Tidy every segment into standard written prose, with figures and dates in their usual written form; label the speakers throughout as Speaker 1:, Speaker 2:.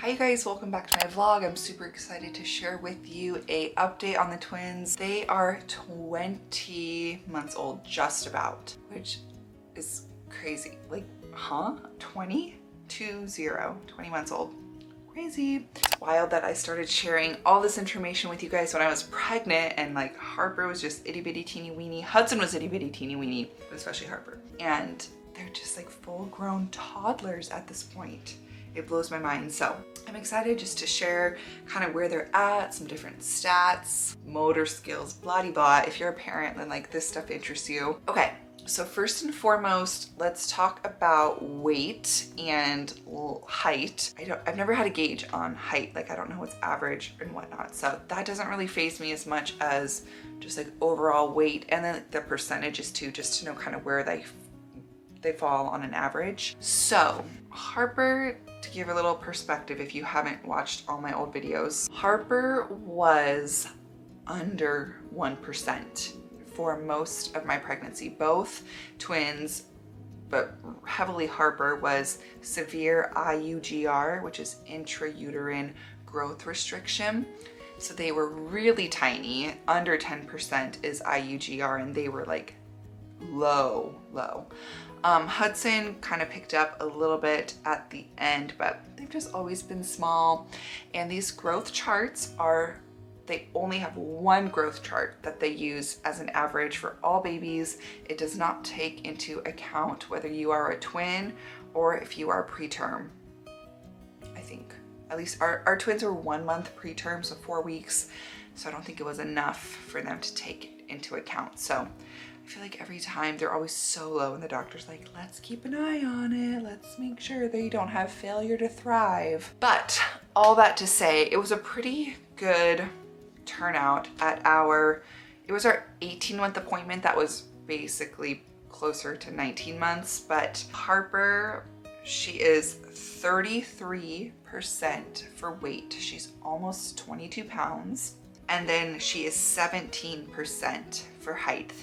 Speaker 1: Hi you guys, welcome back to my vlog. I'm super excited to share with you a update on the twins. They are 20 months old, just about, which is crazy. Like, huh? 20 months old. Crazy. It's wild that I started sharing all this information with you guys when I was pregnant, and like Harper was just itty bitty teeny weeny. Hudson was itty bitty teeny weeny, but especially Harper. And they're just like full grown toddlers at this point. It blows my mind. So I'm excited just to share kind of where they're at, some different stats, motor skills, blah de blah. If you're a parent, then like this stuff interests you. Okay, so first and foremost, let's talk about weight and height. I've never had a gauge on height. Like I don't know what's average and whatnot. So that doesn't really faze me as much as just like overall weight, and then the percentages too, just to know kind of where they fall on an average. So Harper, to give a little perspective if you haven't watched all my old videos, Harper was under 1% for most of my pregnancy. Both twins, but heavily Harper, was severe IUGR, which is intrauterine growth restriction. So they were really tiny. Under 10% is IUGR, and they were like low. Hudson kind of picked up a little bit at the end, but they've just always been small. And these growth charts they only have one growth chart that they use as an average for all babies. It does not take into account whether you are a twin or if you are preterm. I think, at least our twins were 1 month preterm, so 4 weeks. So I don't think it was enough for them to take it into account. So I feel like every time they're always so low, and the doctor's like, let's keep an eye on it. Let's make sure they don't have failure to thrive. But all that to say, it was a pretty good turnout at it was our 18-month appointment that was basically closer to 19 months. But Harper, she is 33% for weight. She's almost 22 pounds. And then she is 17% for height.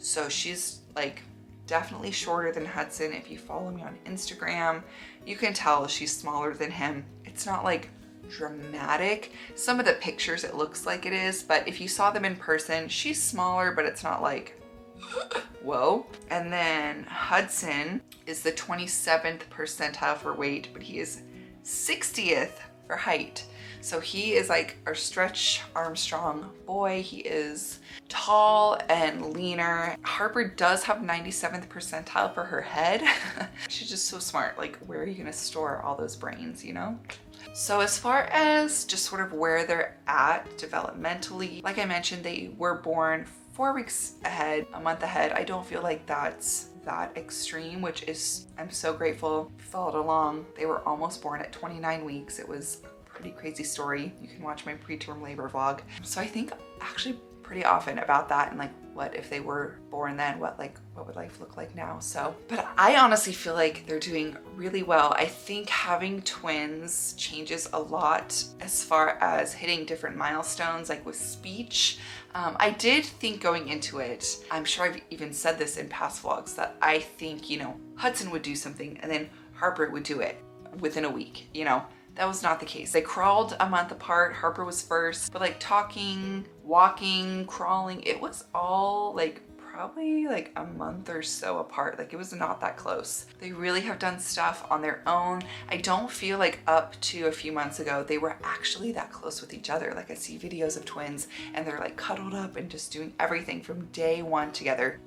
Speaker 1: So she's like definitely shorter than Hudson. If you follow me on Instagram, you can tell she's smaller than him. It's not like dramatic. Some of the pictures it looks like it is, but if you saw them in person, she's smaller, but it's not like, whoa. And then Hudson is the 27th percentile for weight, but he is 60th for height. So he is like our Stretch Armstrong boy. He is tall and leaner. Harper does have 97th percentile for her head. She's just so smart. Like, where are you gonna store all those brains, you know? So as far as just sort of where they're at developmentally, like I mentioned, they were born 4 weeks ahead, a month ahead. I don't feel like that's that extreme, which is, I'm so grateful. Followed along. They were almost born at 29 weeks. It was pretty crazy story. You can watch my preterm labor vlog. So I think actually pretty often about that, and like, what if they were born then, what would life look like now? So, but I honestly feel like they're doing really well. I think having twins changes a lot as far as hitting different milestones, like with speech. I did think going into it, I'm sure I've even said this in past vlogs, that I think, you know, Hudson would do something and then Harper would do it within a week, you know. That was not the case. They crawled a month apart. Harper was first, but like talking, walking, crawling, it was all like probably like a month or so apart. Like it was not that close. They really have done stuff on their own. I don't feel like up to a few months ago, they were actually that close with each other. Like I see videos of twins and they're like cuddled up and just doing everything from day one together.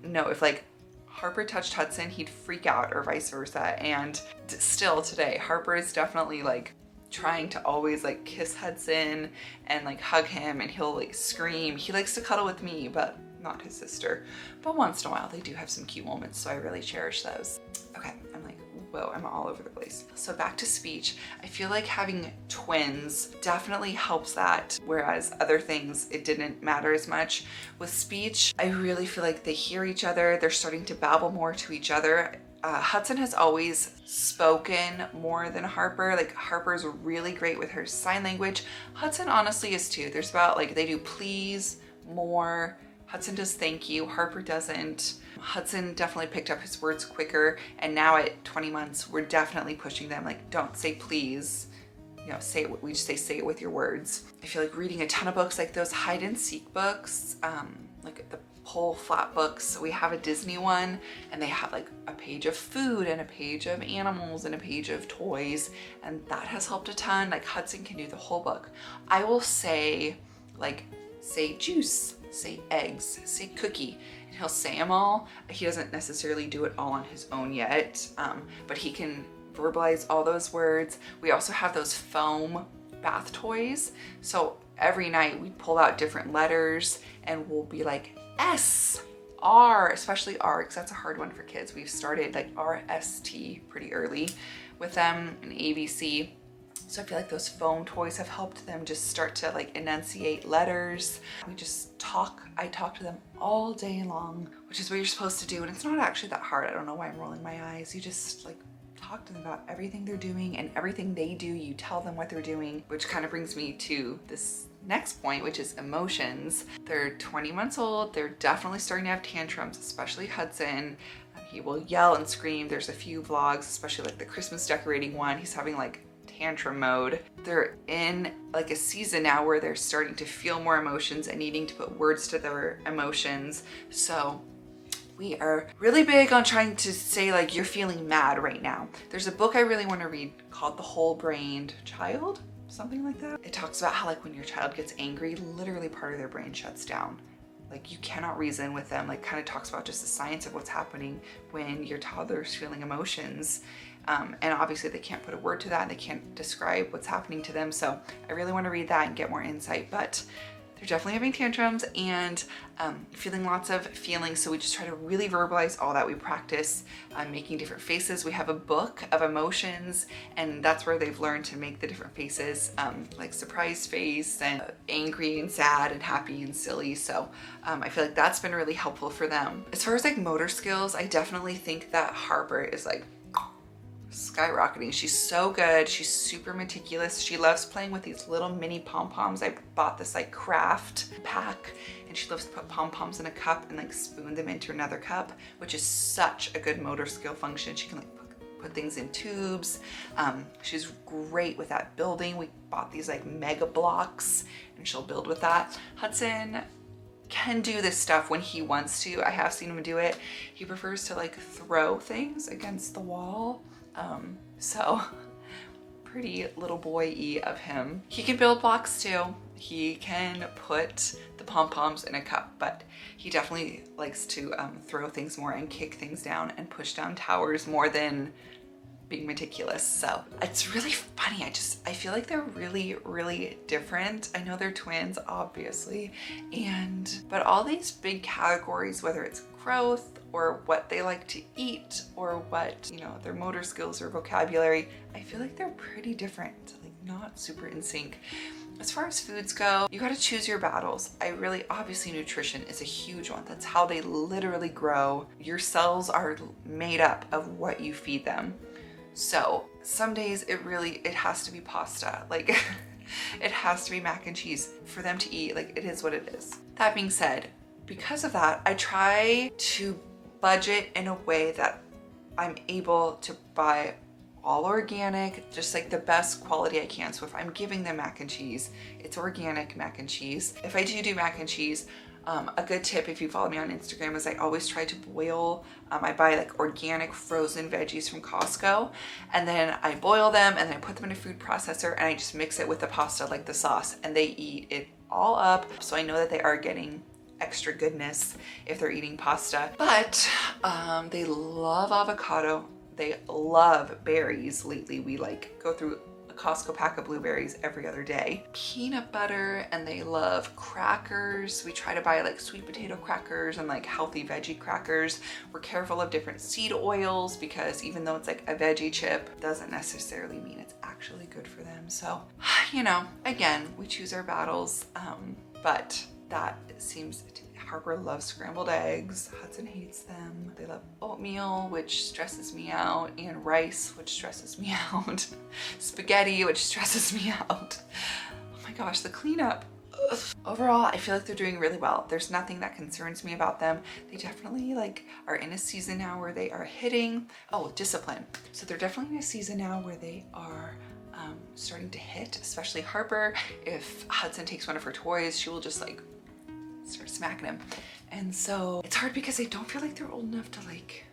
Speaker 1: No, if like Harper touched Hudson, he'd freak out, or vice versa. And still today, Harper is definitely like trying to always like kiss Hudson and like hug him, and he'll like scream. He likes to cuddle with me, but not his sister. But once in a while, they do have some cute moments, so I really cherish those. Okay, I'm like, whoa, I'm all over the place. So back to speech. I feel like having twins definitely helps that, whereas other things, it didn't matter as much. With speech, I really feel like they hear each other. They're starting to babble more to each other. Hudson has always spoken more than Harper. Like Harper's really great with her sign language. Hudson honestly is too. There's about like, they do please more. Hudson does thank you, Harper doesn't. Hudson definitely picked up his words quicker, and now at 20 months, we're definitely pushing them like, don't say please, you know, we just say it with your words. I feel like reading a ton of books, like those hide and seek books, like the pull flat books. We have a Disney one, and they have like a page of food and a page of animals and a page of toys, and that has helped a ton. Like Hudson can do the whole book. I will say, like, say juice, say eggs, say cookie, and he'll say them all. He doesn't necessarily do it all on his own yet, but he can verbalize all those words. We also have those foam bath toys. So every night we pull out different letters and we'll be like S, R, especially R, because that's a hard one for kids. We've started like RST pretty early with them, and ABC. So I feel like those foam toys have helped them just start to like enunciate letters. We just talk. I talk to them all day long, which is what you're supposed to do. And it's not actually that hard. I don't know why I'm rolling my eyes. You just like talk to them about everything they're doing, and everything they do, you tell them what they're doing, which kind of brings me to this next point, which is emotions. They're 20 months old. They're definitely starting to have tantrums, especially Hudson. He will yell and scream. There's a few vlogs, especially like the Christmas decorating one. He's having like tantrum mode. They're in like a season now where they're starting to feel more emotions and needing to put words to their emotions. So we are really big on trying to say like, you're feeling mad right now. There's a book I really want to read called The Whole-Brained Child, something like that. It talks about how like when your child gets angry, literally part of their brain shuts down. Like you cannot reason with them. Like kind of talks about just the science of what's happening when your toddler's feeling emotions. And obviously they can't put a word to that, and they can't describe what's happening to them. So I really want to read that and get more insight, but they're definitely having tantrums and feeling lots of feelings. So we just try to really verbalize all that. We practice making different faces. We have a book of emotions, and that's where they've learned to make the different faces, like surprise face and angry and sad and happy and silly. So I feel like that's been really helpful for them. As far as like motor skills, I definitely think that Harper is like skyrocketing. She's so good. She's super meticulous. She loves playing with these little mini pom-poms. I bought this like craft pack, and she loves to put pom-poms in a cup and like spoon them into another cup, which is such a good motor skill function. She can like put things in tubes. She's great with that building. We bought these like mega blocks, and she'll build with that. Hudson can do this stuff when he wants to. I have seen him do it. He prefers to like throw things against the wall. So pretty little boy-y of him. He can build blocks too. He can put the pom-poms in a cup, but he definitely likes to throw things more and kick things down and push down towers more than being meticulous. So it's really funny. I feel like they're really, really different. I know they're twins, obviously, but all these big categories, whether it's growth or what they like to eat or what, you know, their motor skills or vocabulary, I feel like they're pretty different, like not super in sync. As far as foods go, you got to choose your battles. Obviously nutrition is a huge one. That's how they literally grow. Your cells are made up of what you feed them. So some days it has to be pasta. Like it has to be mac and cheese for them to eat. Like it is what it is. That being said, because of that, I try to budget in a way that I'm able to buy all organic, just like the best quality I can. So if I'm giving them mac and cheese, it's organic mac and cheese. If I do mac and cheese, a good tip if you follow me on Instagram is I always try to boil, I buy like organic frozen veggies from Costco, and then I boil them and then I put them in a food processor and I just mix it with the pasta, like the sauce, and they eat it all up. So I know that they are getting extra goodness if they're eating pasta. But they love avocado. They love berries. Lately we like go through a Costco pack of blueberries every other day. Peanut butter, and they love crackers. We try to buy like sweet potato crackers and like healthy veggie crackers. We're careful of different seed oils because even though it's like a veggie chip, doesn't necessarily mean it's actually good for them. So, you know, again, we choose our battles, but that seems to, Harper loves scrambled eggs. Hudson hates them. They love oatmeal, which stresses me out, and rice, which stresses me out. Spaghetti, which stresses me out. Oh my gosh, the cleanup. Ugh. Overall, I feel like they're doing really well. There's nothing that concerns me about them. They definitely like are in a season now where they are hitting, discipline. So they're definitely in a season now where they are starting to hit, especially Harper. If Hudson takes one of her toys, she will just like start smacking him. And so it's hard because I don't feel like they're old enough to like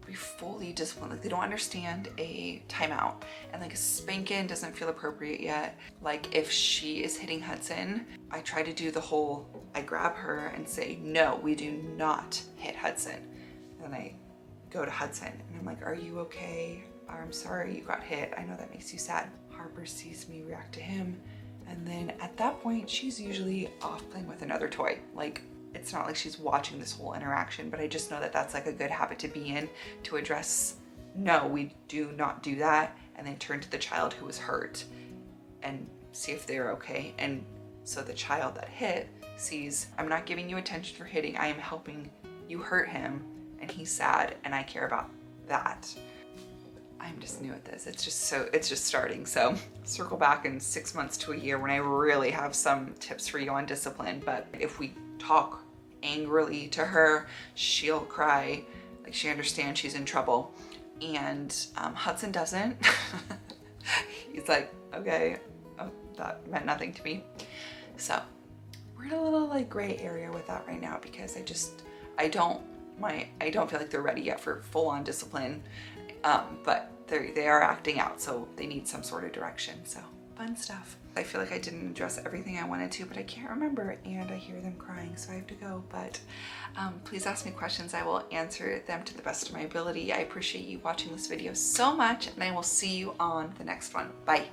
Speaker 1: be fully disciplined. Like they don't understand a timeout, and like a spanking doesn't feel appropriate yet. Like if she is hitting Hudson, I try to do the whole, I grab her and say, no, we do not hit Hudson. And then I go to Hudson and I'm like, are you okay? I'm sorry you got hit. I know that makes you sad. Harper sees me react to him, and then at that point she's usually off playing with another toy. Like it's not like she's watching this whole interaction, but I just know that that's like a good habit to be in, to address, no, we do not do that, and then turn to the child who was hurt and see if they're okay. And so the child that hit sees, I'm not giving you attention for hitting, I am helping you hurt him, and he's sad and I care about that. I'm just new at this. It's just starting. So circle back in 6 months to a year when I really have some tips for you on discipline. But if we talk angrily to her, she'll cry, like she understands she's in trouble. And Hudson doesn't. He's like, okay, oh, that meant nothing to me. So we're in a little like gray area with that right now, because I don't feel like they're ready yet for full-on discipline. But they are acting out, so they need some sort of direction. So fun stuff. I feel like I didn't address everything I wanted to, but I can't remember, and I hear them crying, so I have to go. But please ask me questions. I will answer them to the best of my ability. I appreciate you watching this video so much, and I will see you on the next one. Bye.